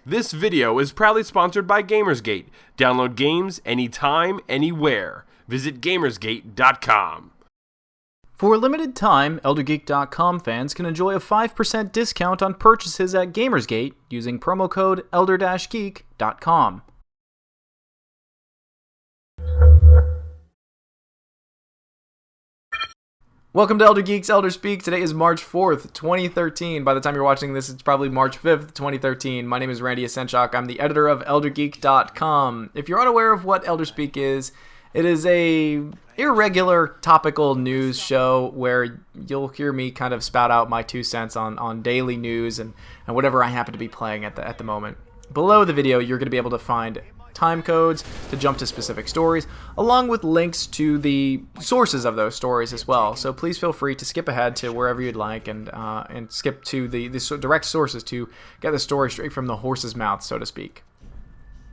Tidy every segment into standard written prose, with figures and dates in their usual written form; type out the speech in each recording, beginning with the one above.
This video is proudly sponsored by Gamersgate. Download games anytime, anywhere. Visit Gamersgate.com. For a limited time, ElderGeek.com fans can enjoy a 5% discount on purchases at Gamersgate using promo code Elder-Geek.com. Welcome to Elder Geek's Elder Speak. Today is March 4th, 2013. By the time you're watching this, it's probably March 5th, 2013. My name is Randy Asenchak. I'm the editor of ElderGeek.com. If you're unaware of what Elder Speak is, it is a irregular topical news show where you'll hear me kind of spout out my 2 cents on daily news and whatever I happen to be playing at the moment. Below the video, you're going to be able to find time codes to jump to specific stories, along with links to the sources of those stories as well. So please feel free to skip ahead to wherever you'd like and skip to the direct sources to get the story straight from the horse's mouth, so to speak.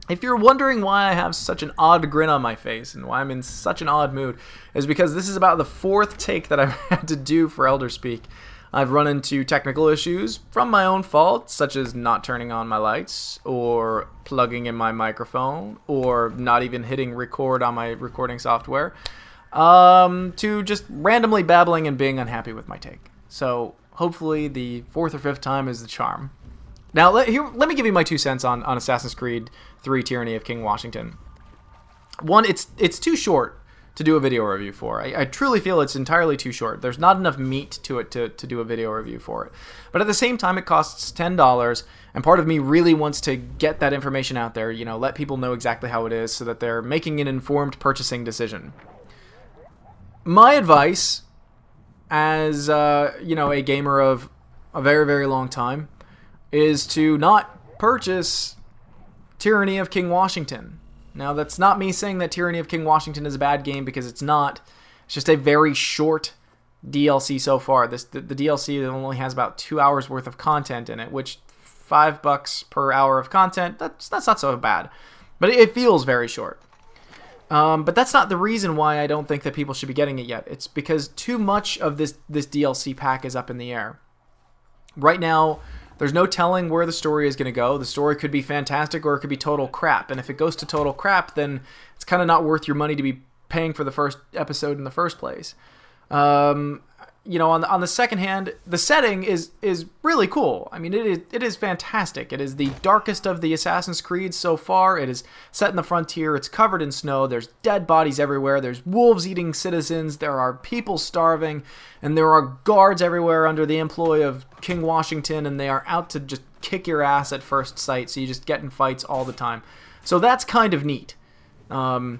If you're wondering why I have such an odd grin on my face and why I'm in such an odd mood, is because this is about the 4th take that I've had to do for Elder Speak. I've run into technical issues from my own fault, such as not turning on my lights, or plugging in my microphone, or not even hitting record on my recording software, to just randomly babbling and being unhappy with my take. So hopefully the 4th or 5th time is the charm. Now let me give you my 2 cents on Assassin's Creed 3 Tyranny of King Washington. One, it's too short to do a video review for. I truly feel it's entirely too short. There's not enough meat to it to do a video review for it. But at the same time, it costs $10, and part of me really wants to get that information out there, let people know exactly how it is so that they're making an informed purchasing decision. My advice as, a gamer of a very, very long time is to not purchase Tyranny of King Washington. Now, that's not me saying that Tyranny of King Washington is a bad game, because it's not. It's just a very short DLC so far. The DLC only has about 2 hours worth of content in it, which $5 per hour of content, that's not so bad. But it feels very short. But that's not the reason why I don't think that people should be getting it yet. It's because too much of this DLC pack is up in the air. Right now, there's no telling where the story is going to go. The story could be fantastic or it could be total crap. And if it goes to total crap, then it's kind of not worth your money to be paying for the first episode in the first place. On the second hand, the setting is really cool. I mean, it is fantastic. It is the darkest of the Assassin's Creed so far. It is set in the frontier. It's covered in snow. There's dead bodies everywhere. There's wolves eating citizens. There are people starving. And there are guards everywhere under the employ of King Washington. And they are out to just kick your ass at first sight. So you just get in fights all the time. So that's kind of neat. That's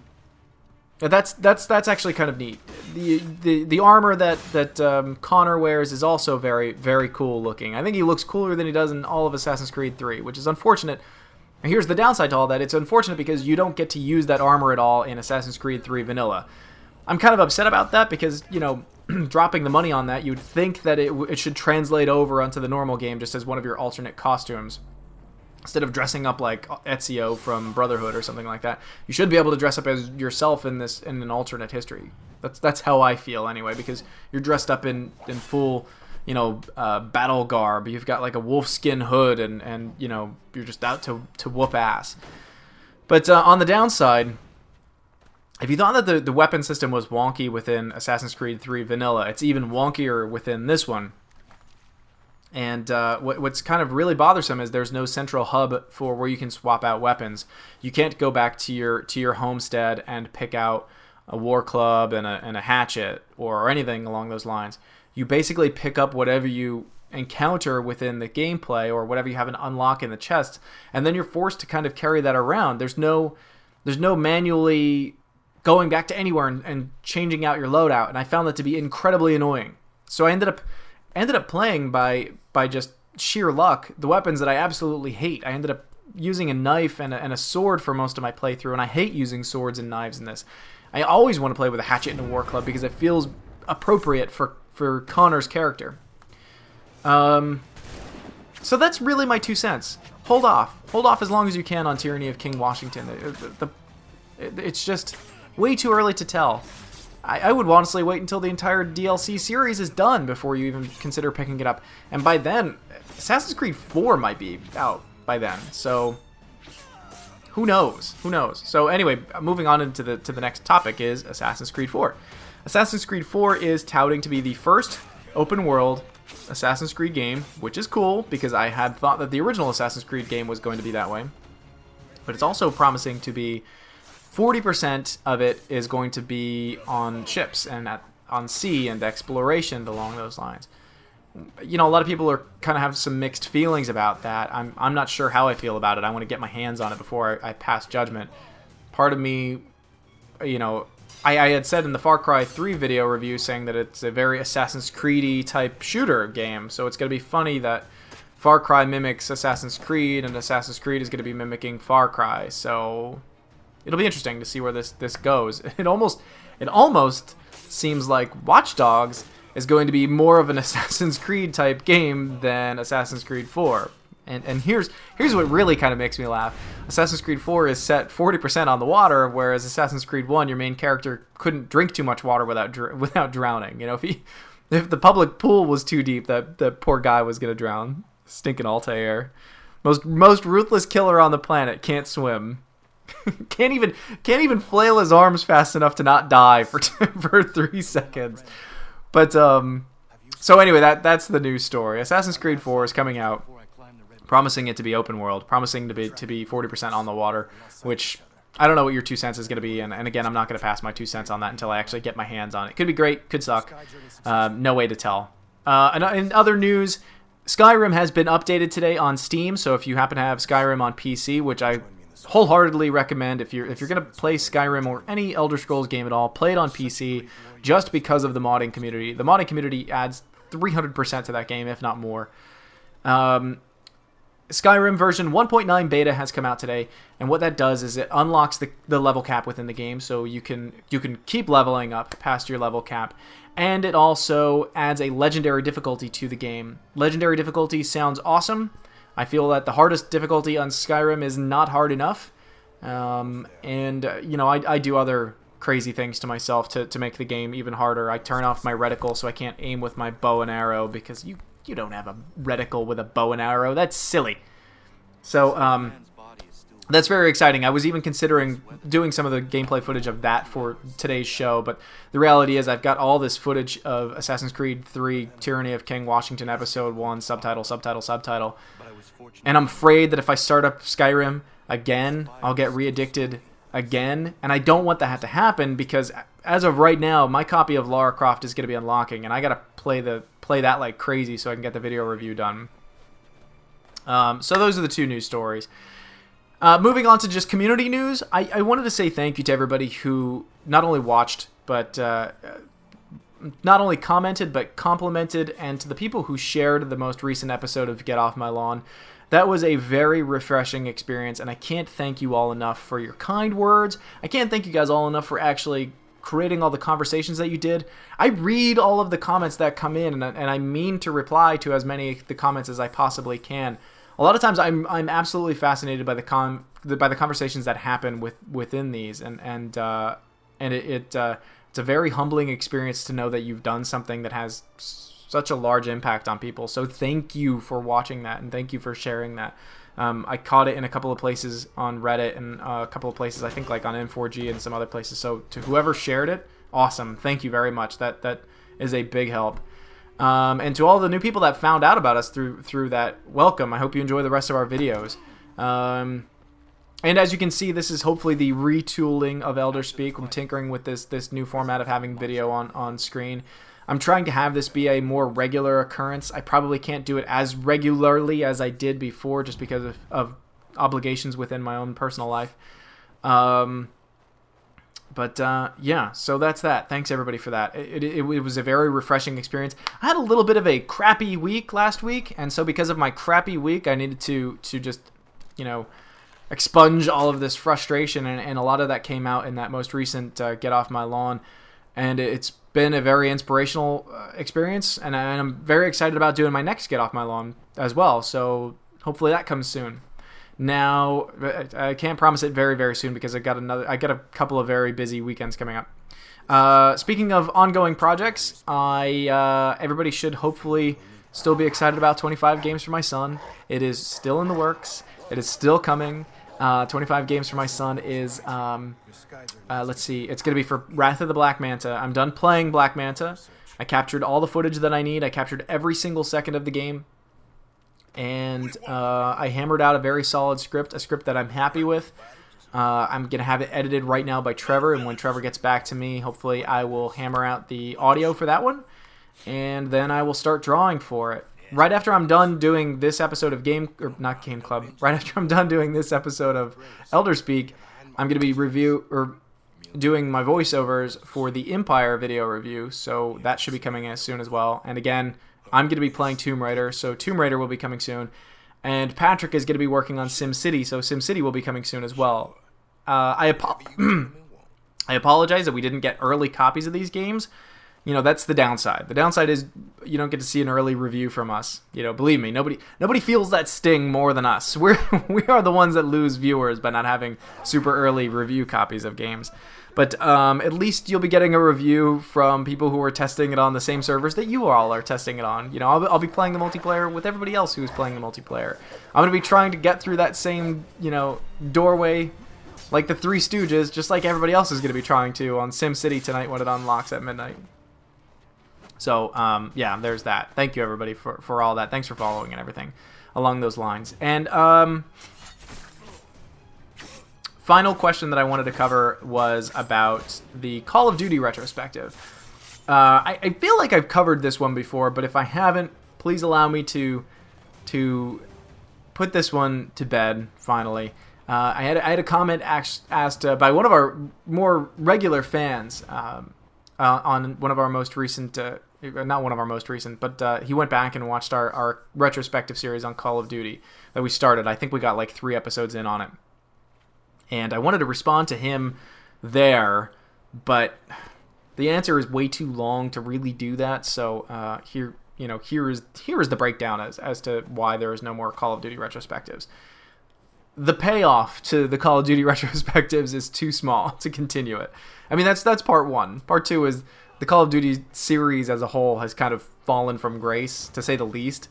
actually kind of neat. The armor that Connor wears is also very, very cool looking. I think he looks cooler than he does in all of Assassin's Creed 3, which is unfortunate. And here's the downside to all that. It's unfortunate because you don't get to use that armor at all in Assassin's Creed 3 Vanilla. I'm kind of upset about that because, dropping the money on that, you'd think that it should translate over onto the normal game just as one of your alternate costumes. Instead of dressing up like Ezio from Brotherhood or something like that, you should be able to dress up as yourself in an alternate history. That's how I feel anyway, because you're dressed up in full, battle garb. You've got like a wolfskin hood, and you're just out to whoop ass. But on the downside, if you thought that the weapon system was wonky within Assassin's Creed 3 Vanilla, it's even wonkier within this one. And what's kind of really bothersome is there's no central hub for where you can swap out weapons. You can't go back to your homestead and pick out a war club and a hatchet or anything along those lines. You basically pick up whatever you encounter within the gameplay or whatever you have an unlock in the chest, and then you're forced to kind of carry that around. There's no manually going back to anywhere and changing out your loadout, and I found that to be incredibly annoying. So I ended up playing by just sheer luck the weapons that I absolutely hate. I ended up using a knife and a sword for most of my playthrough, and I hate using swords and knives in this. I always want to play with a hatchet and a war club because it feels appropriate for Connor's character. So that's really my 2 cents. Hold off as long as you can on Tyranny of King Washington. It's just way too early to tell. I would honestly wait until the entire DLC series is done before you even consider picking it up. And by then, Assassin's Creed 4 might be out. by then. So who knows? Who knows? So anyway, moving on into the next topic is Assassin's Creed 4. Assassin's Creed 4 is touting to be the first open world Assassin's Creed game, which is cool because I had thought that the original Assassin's Creed game was going to be that way. But it's also promising to be 40% of it is going to be on ships and on sea and exploration along those lines. You know, a lot of people are kind of have some mixed feelings about that. I'm not sure how I feel about it. I want to get my hands on it before I pass judgment. Part of me, you know, I had said in the Far Cry 3 video review saying that it's a very Assassin's Creed-y type shooter game, so it's going to be funny that Far Cry mimics Assassin's Creed and Assassin's Creed is going to be mimicking Far Cry. So it'll be interesting to see where this goes. It almost seems like Watch Dogs is going to be more of an Assassin's Creed type game than Assassin's Creed 4. And here's what really kind of makes me laugh. Assassin's Creed 4 is set 40% on the water, whereas Assassin's Creed 1, your main character couldn't drink too much water without drowning. You know, if the public pool was too deep, that poor guy was going to drown. Stinking Altair. Most ruthless killer on the planet, can't swim. can't even flail his arms fast enough to not die for 3 seconds. But so anyway, that's the news story. Assassin's Creed 4 is coming out, promising it to be open world, promising to be 40% on the water, which I don't know what your 2 cents is going to be, and again, I'm not going to pass my 2 cents on that until I actually get my hands on it. Could be great, could suck, no way to tell. In other news, Skyrim has been updated today on Steam, so if you happen to have Skyrim on PC, which I wholeheartedly recommend, if you're going to play Skyrim or any Elder Scrolls game at all, play it on PC just because of the modding community. The modding community adds 300% to that game, if not more. Skyrim version 1.9 beta has come out today, and what that does is it unlocks the level cap within the game, so you can keep leveling up past your level cap, and it also adds a legendary difficulty to the game. Legendary difficulty sounds awesome. I feel that the hardest difficulty on Skyrim is not hard enough, and you know, I do other crazy things to myself to make the game even harder. I turn off my reticle so I can't aim with my bow and arrow because you don't have a reticle with a bow and arrow. That's silly. So that's very exciting. I was even considering doing some of the gameplay footage of that for today's show, but the reality is I've got all this footage of Assassin's Creed 3 Tyranny of King Washington Episode 1 subtitle, and I'm afraid that if I start up Skyrim again, I'll get re-addicted again, and I don't want that to happen because as of right now, my copy of Lara Croft is going to be unlocking, and I got to play that like crazy so I can get the video review done. So those are the 2 news stories. Moving on to just community news, I wanted to say thank you to everybody who not only watched, but not only commented, but complimented, and to the people who shared the most recent episode of Get Off My Lawn. That was a very refreshing experience, and I can't thank you all enough for your kind words. I can't thank you guys all enough for actually creating all the conversations that you did. I read all of the comments that come in, and I mean to reply to as many of the comments as I possibly can. A lot of times I'm absolutely fascinated by the conversations that happen within these, and it's a very humbling experience to know that you've done something that has such a large impact on people. So thank you for watching that, and thank you for sharing that. I caught it in a couple of places on Reddit and a couple of places, I think, like on N4G and some other places. So to whoever shared it, awesome. Thank you very much. That is a big help. And to all the new people that found out about us through that, welcome. I hope you enjoy the rest of our videos. And as you can see, this is hopefully the retooling of Elder Speak. I'm tinkering with this new format of having video on screen. I'm trying to have this be a more regular occurrence. I probably can't do it as regularly as I did before just because of obligations within my own personal life. Yeah, so that's that. Thanks everybody for that. It was a very refreshing experience. I had a little bit of a crappy week last week, and so because of my crappy week, I needed to just, you know, expunge all of this frustration, and a lot of that came out in that most recent Get Off My Lawn, and it's been a very inspirational experience, and I'm very excited about doing my next Get Off My Lawn as well, so hopefully that comes soon. Now, I can't promise it very, very soon because I got a couple of very busy weekends coming up. Speaking of ongoing projects, everybody should hopefully still be excited about 25 games for my son. It is still in the works. It is still coming. 25 games for my son is, let's see, it's going to be for Wrath of the Black Manta. I'm done playing Black Manta. I captured all the footage that I need. I captured every single second of the game. And I hammered out a very solid script, a script that I'm happy with. I'm going to have it edited right now by Trevor, and when Trevor gets back to me, hopefully I will hammer out the audio for that one, and then I will start drawing for it. Right after I'm done doing this episode of not Game Club, right after I'm done doing this episode of Elder Speak, I'm going to be doing my voiceovers for the Empire video review, so that should be coming as soon as well. And again, I'm going to be playing Tomb Raider, so Tomb Raider will be coming soon. And Patrick is going to be working on SimCity, so SimCity will be coming soon as well. I apologize that we didn't get early copies of these games. You know, that's the downside. The downside is you don't get to see an early review from us. You know, believe me, nobody feels that sting more than us. We are the ones that lose viewers by not having super early review copies of games. But at least you'll be getting a review from people who are testing it on the same servers that you all are testing it on. You know, I'll be playing the multiplayer with everybody else who's playing the multiplayer. I'm going to be trying to get through that same, doorway like the Three Stooges, just like everybody else is going to be trying to on SimCity tonight when it unlocks at midnight. So, yeah, there's that. Thank you, everybody, for all that. Thanks for following and everything along those lines. And final question that I wanted to cover was about the Call of Duty retrospective. I feel like I've covered this one before, but if I haven't, please allow me to put this one to bed, finally. I had a comment asked by one of our more regular fans on one of our most recent, not one of our most recent, but he went back and watched our retrospective series on Call of Duty that we started. I think we got like 3 episodes in on it. And I wanted to respond to him there, but the answer is way too long to really do that. So here is the breakdown as to why there is no more Call of Duty retrospectives. The payoff to the Call of Duty retrospectives is too small to continue it. I mean, that's part one. Part two is the Call of Duty series as a whole has kind of fallen from grace, to say the least.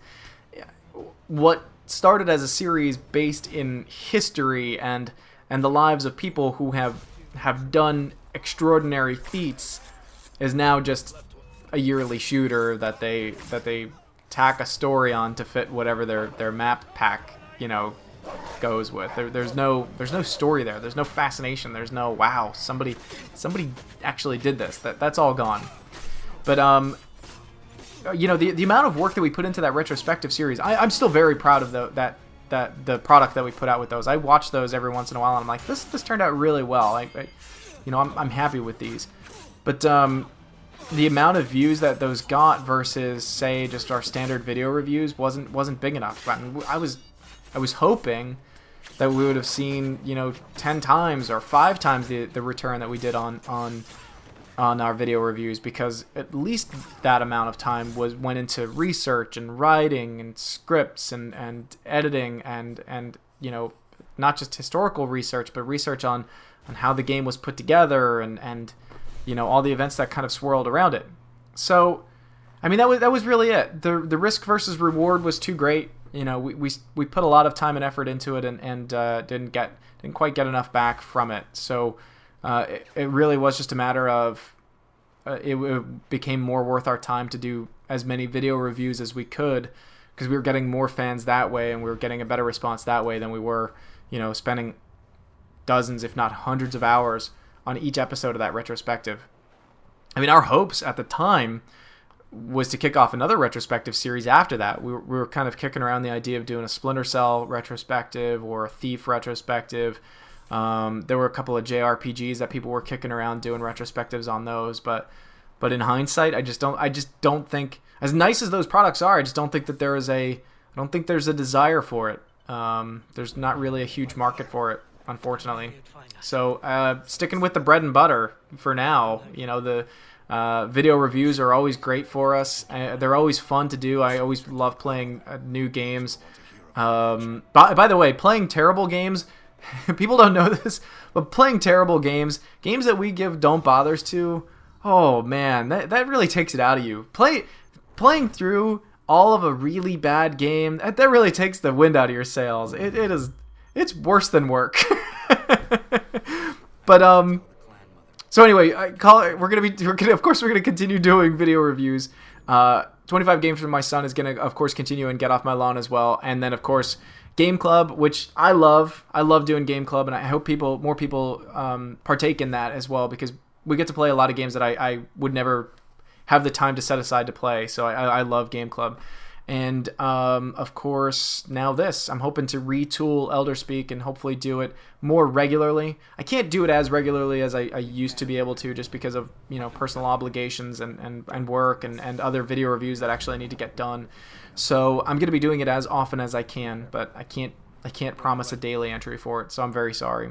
What started as a series based in history and the lives of people who have done extraordinary feats is now just a yearly shooter that they tack a story on to fit whatever their map pack, goes with. There's no story there. There's no fascination. There's no wow, somebody actually did this. That's all gone. But the amount of work that we put into that retrospective series, I'm still very proud of the product that we put out with those. I watch those every once in a while, and I'm like, this turned out really well. I'm happy with these. But the amount of views that those got versus, say, just our standard video reviews wasn't big enough. I was hoping that we would have seen 10 times or 5 times the return that we did on our video reviews, because at least that amount of time went into research and writing and scripts and editing and not just historical research, but research on how the game was put together and all the events that kind of swirled around it. So I mean, that was really it. The risk versus reward was too great. We put a lot of time and effort into it and didn't quite get enough back from it. So it really was just a matter of it became more worth our time to do as many video reviews as we could, because we were getting more fans that way and we were getting a better response that way than we were, spending dozens, if not hundreds of hours on each episode of that retrospective. I mean, our hopes at the time was to kick off another retrospective series after that. We were kind of kicking around the idea of doing a Splinter Cell retrospective or a Thief retrospective. There were a couple of JRPGs that people were kicking around doing retrospectives on those, but in hindsight, I just don't think, as nice as those products are, I just don't think that there's a desire for it. There's not really a huge market for it, unfortunately. So sticking with the bread and butter for now. The video reviews are always great for us. They're always fun to do. I always love playing new games. By the way, playing terrible games, people don't know this, but playing terrible games that we give don't bothers to, oh man, that really takes it out of you. Playing through all of a really bad game, that really takes the wind out of your sails. It's worse than work. But so anyway, we're gonna continue doing video reviews. 25 games from my son is gonna, of course, continue and Get Off My Lawn as well, and then of course Game Club, which I love. I love doing Game Club, and I hope more people partake in that as well, because we get to play a lot of games that I would never have the time to set aside to play. So I love Game Club. And of course, now this. I'm hoping to retool Elder Speak and hopefully do it more regularly. I can't do it as regularly as I used to be able to, just because of personal obligations and work and other video reviews that actually need to get done. So I'm going to be doing it as often as I can, but I can't promise a daily entry for it, so I'm very sorry.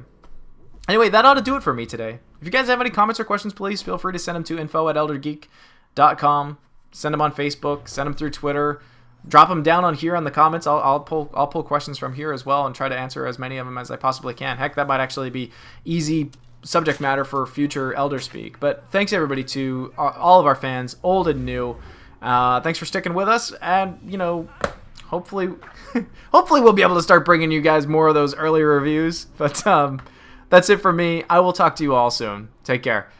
Anyway, that ought to do it for me today. If you guys have any comments or questions, please feel free to send them to info@eldergeek.com. Send them on Facebook. Send them through Twitter. Drop them down on here on the comments. I'll pull questions from here as well and try to answer as many of them as I possibly can. Heck, that might actually be easy subject matter for future Elder Speak. But thanks everybody to all of our fans, old and new. Thanks for sticking with us, and hopefully we'll be able to start bringing you guys more of those early reviews. But that's it for me. I will talk to you all soon. Take care.